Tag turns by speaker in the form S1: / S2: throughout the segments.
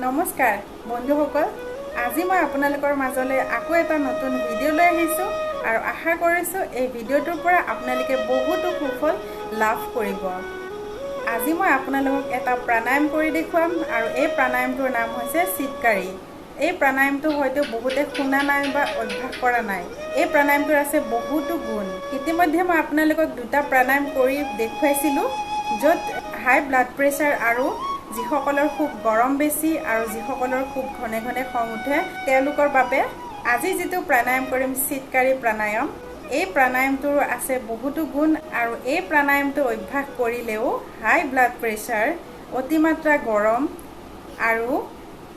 S1: নমস্কাৰ বন্ধুসকল, আজি মই আপোনালোকৰ মাজলৈ আকৌ এটা নতুন ভিডিঅ' লৈ আহিছোঁ আৰু আশা কৰিছোঁ এই ভিডিঅ'টোৰ পৰা আপোনালোকে বহুতো সুফল লাভ কৰিব। আজি মই আপোনালোকক এটা প্ৰাণায়াম কৰি দেখুৱাম আৰু এই প্ৰাণায়ামটোৰ নাম হৈছে চিৎকাৰী। এই প্ৰাণায়ামটো হয়তো বহুতে শুনা নাই বা অভ্যাস কৰা নাই। এই প্ৰাণায়ামটোৰ আছে বহুতো গুণ। ইতিমধ্যে মই আপোনালোকক দুটা প্ৰাণায়াম কৰি দেখুৱাইছিলোঁ, য'ত হাই ব্লাড প্ৰেছাৰ আৰু যিসকলৰ খুব গৰম বেছি আৰু যিসকলৰ খুব ঘনে ঘনে খং উঠে তেওঁলোকৰ বাবে আজি যিটো প্ৰাণায়াম কৰিম চিৎকাৰী প্ৰাণায়াম, এই প্ৰাণায়ামটোৰ আছে বহুতো গুণ আৰু এই প্ৰাণায়ামটো অভ্যাস কৰিলেও হাই ব্লাড প্ৰেছাৰ, অতিমাত্ৰা গৰম আৰু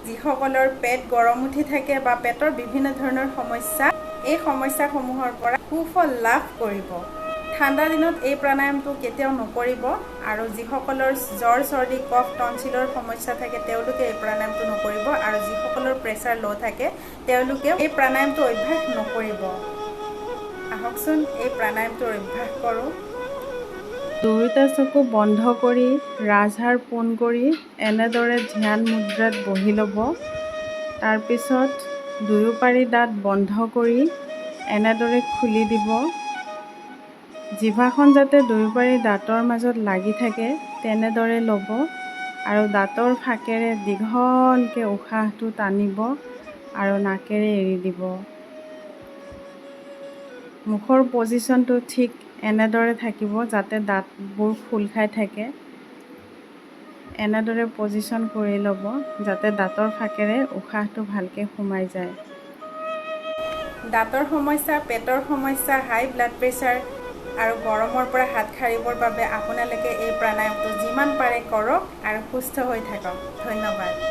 S1: যিসকলৰ পেট গৰম উঠি থাকে বা পেটৰ বিভিন্ন ধৰণৰ সমস্যা, এই সমস্যাসমূহৰ পৰা সুফল লাভ কৰিব। ঠাণ্ডা দিনত এই প্ৰাণায়ামটো কেতিয়াও নকৰিব আৰু যিসকলৰ জ্বৰ, চৰ্দি, কফ, টনচিলৰ সমস্যা থাকে তেওঁলোকে এই প্ৰাণায়ামটো নকৰিব আৰু যিসকলৰ প্ৰেছাৰ ল' থাকে তেওঁলোকে এই প্ৰাণায়ামটো অভ্যাস নকৰিব। আহকচোন এই প্ৰাণায়ামটো অভ্যাস কৰোঁ। দুয়োটা চকু বন্ধ কৰি ৰাজহাড় পোন কৰি এনেদৰে ধ্যান মুদ্ৰাত বহি ল'ব। তাৰপিছত দুয়োপাৰি দাঁত বন্ধ কৰি এনেদৰে খুলি দিব। জিভাখন যাতে দুয়োপাৰি দাঁতৰ মাজত লাগি থাকে তেনেদৰে ল'ব আৰু দাঁতৰ ফাকেৰে দীঘলকৈ উশাহটো টানিব আৰু নাকেৰে এৰি দিব। মুখৰ পজিশ্যনটো ঠিক এনেদৰে থাকিব যাতে দাঁতবোৰ খোল খাই থাকে। এনেদৰে পজিশ্যন কৰি ল'ব যাতে দাঁতৰ ফাকেৰে উশাহটো ভালকৈ সোমাই যায়। দাঁতৰ সমস্যা, পেটৰ সমস্যা, হাই ব্লাড প্ৰেছাৰ আৰু গৰমৰ পৰা হাত সাৰিবৰ বাবে আপোনালোকে এই প্ৰাণায়ামটো যিমান পাৰে কৰক আৰু সুস্থ হৈ থাকক। ধন্যবাদ।